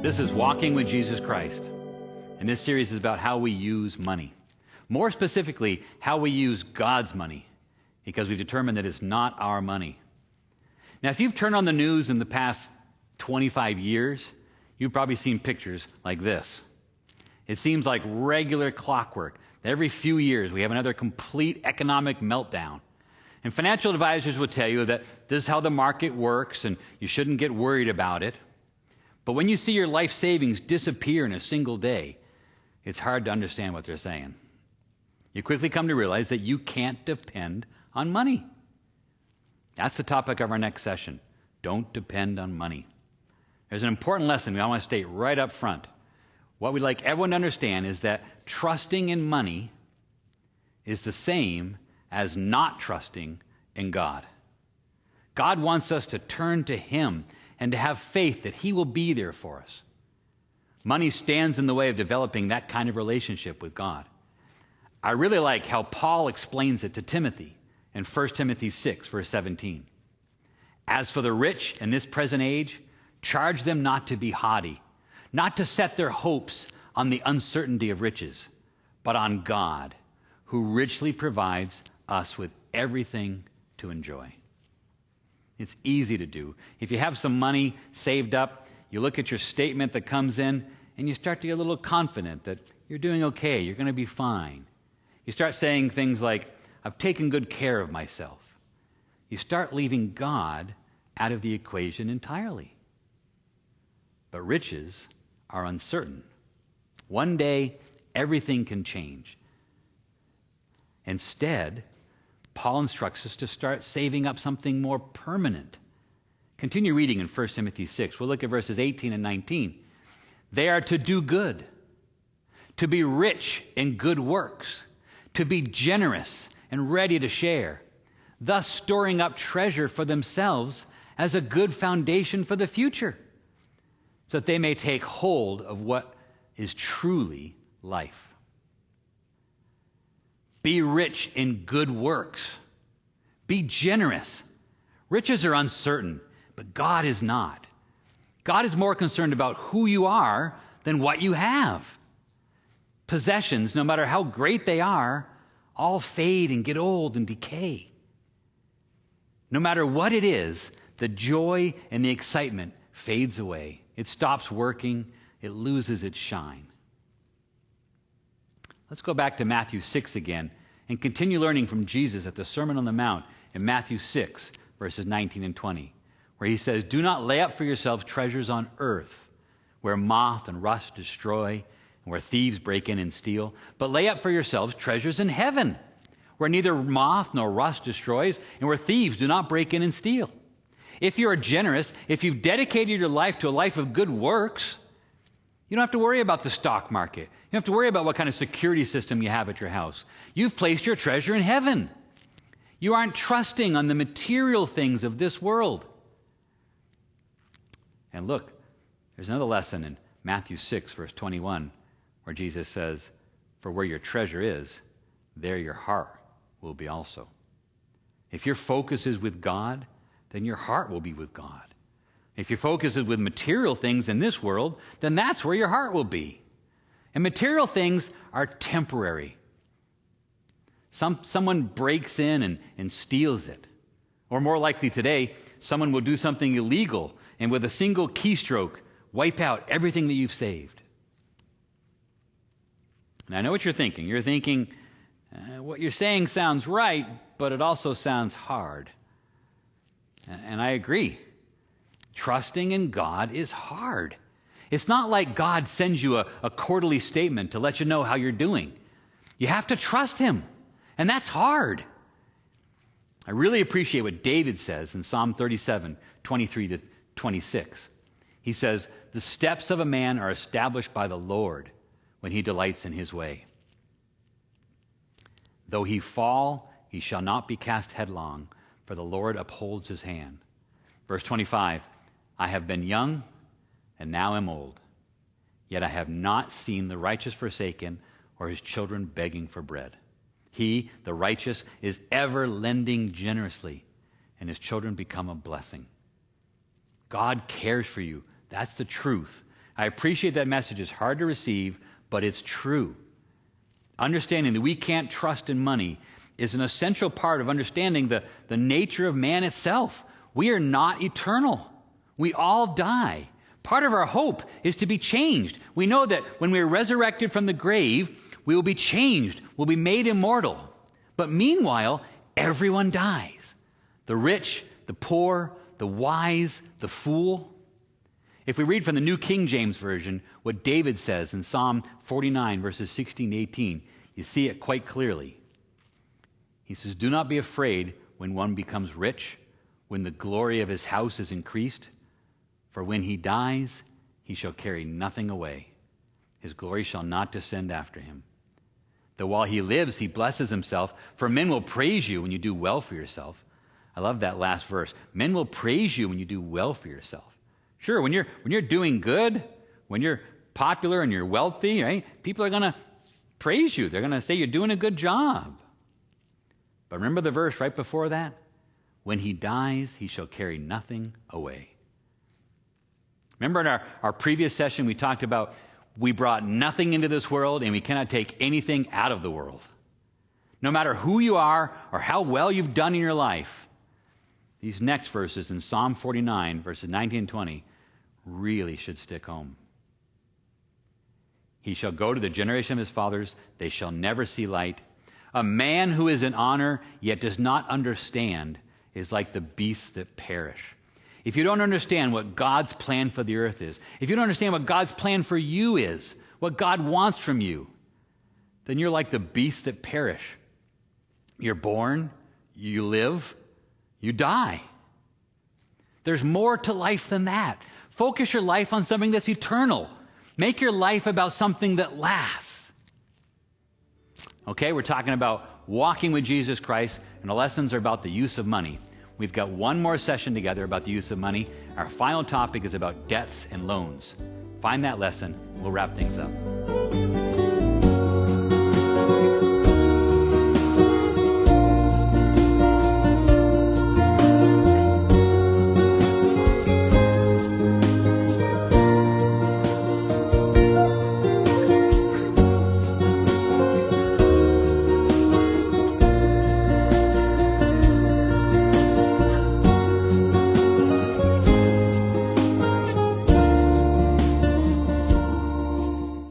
This is Walking with Jesus Christ. And this series is about how we use money. More specifically, how we use God's money, because we've determined that it's not our money. Now, if you've turned on the news in the past 25 years, you've probably seen pictures like this. It seems like regular clockwork. Every few years, we have another complete economic meltdown. And financial advisors will tell you that this is how the market works and you shouldn't get worried about it. But when you see your life savings disappear in a single day, it's hard to understand what they're saying. You quickly come to realize that you can't depend on money. That's the topic of our next session. Don't depend on money. There's an important lesson I want to state right up front. What we'd like everyone to understand is that trusting in money is the same as not trusting in God. God wants us to turn to Him and to have faith that He will be there for us. Money stands in the way of developing that kind of relationship with God. I really like how Paul explains it to Timothy in 1 Timothy 6, verse 17. As for the rich in this present age, charge them not to be haughty, not to set their hopes on the uncertainty of riches, but on God, who richly provides us with everything to enjoy. It's easy to do. If you have some money saved up, you look at your statement that comes in, and you start to get a little confident that you're doing okay, you're going to be fine. You start saying things like, I've taken good care of myself. You start leaving God out of the equation entirely. But riches are uncertain. One day, everything can change. Instead, Paul instructs us to start saving up something more permanent. Continue reading in 1 Timothy 6. We'll look at verses 18 and 19. They are to do good, to be rich in good works, to be generous and ready to share, thus storing up treasure for themselves as a good foundation for the future, so that they may take hold of what is truly life. Be rich in good works. Be generous. Riches are uncertain, but God is not. God is more concerned about who you are than what you have. Possessions, no matter how great they are, all fade and get old and decay. No matter what it is, the joy and the excitement fades away. It stops working. It loses its shine. Let's go back to Matthew 6 again and continue learning from Jesus at the Sermon on the Mount in Matthew 6, verses 19 and 20, where he says, do not lay up for yourselves treasures on earth, where moth and rust destroy, and where thieves break in and steal, but lay up for yourselves treasures in heaven, where neither moth nor rust destroys, and where thieves do not break in and steal. If you are generous, if you've dedicated your life to a life of good works, you don't have to worry about the stock market. You don't have to worry about what kind of security system you have at your house. You've placed your treasure in heaven. You aren't trusting on the material things of this world. And look, there's another lesson in Matthew 6, verse 21, where Jesus says, for where your treasure is, there your heart will be also. If your focus is with God, then your heart will be with God. If your focus is with material things in this world, then that's where your heart will be. And material things are temporary. Someone breaks in and steals it. Or more likely today, someone will do something illegal and with a single keystroke wipe out everything that you've saved. And I know what you're thinking. You're thinking, what you're saying sounds right, but it also sounds hard. And I agree. Trusting in God is hard. It's not like God sends you a quarterly statement to let you know how you're doing. You have to trust Him, and that's hard. I really appreciate what David says in Psalm 37, 23 to 26. He says, the steps of a man are established by the Lord when he delights in his way. Though he fall, he shall not be cast headlong, for the Lord upholds his hand. Verse 25, I have been young and now am old, yet I have not seen the righteous forsaken or his children begging for bread. He, the righteous, is ever lending generously, and his children become a blessing. God cares for you. That's the truth. I appreciate that message is hard to receive, but it's true. Understanding that we can't trust in money is an essential part of understanding the nature of man itself. We are not eternal. We all die. Part of our hope is to be changed. We know that when we are resurrected from the grave, we will be changed. We'll be made immortal. But meanwhile, everyone dies. The rich, the poor, the wise, the fool. If we read from the New King James Version, what David says in Psalm 49, verses 16 to 18, you see it quite clearly. He says, "Do not be afraid when one becomes rich, when the glory of his house is increased. For when he dies, he shall carry nothing away. His glory shall not descend after him. Though while he lives, he blesses himself, for men will praise you when you do well for yourself." I love that last verse. Men will praise you when you do well for yourself. Sure, when you're doing good, when you're popular and you're wealthy, right? People are going to praise you. They're going to say you're doing a good job. But remember the verse right before that? When he dies, he shall carry nothing away. Remember in our previous session, we talked about we brought nothing into this world and we cannot take anything out of the world. No matter who you are or how well you've done in your life, these next verses in Psalm 49, verses 19 and 20, really should stick home. He shall go to the generation of his fathers. They shall never see light. A man who is in honor yet does not understand is like the beasts that perish. If you don't understand what God's plan for the earth is, if you don't understand what God's plan for you is, what God wants from you, then you're like the beasts that perish. You're born, you live, you die. There's more to life than that. Focus your life on something that's eternal. Make your life about something that lasts. Okay, we're talking about walking with Jesus Christ, and the lessons are about the use of money. We've got one more session together about the use of money. Our final topic is about debts and loans. Find that lesson. We'll wrap things up.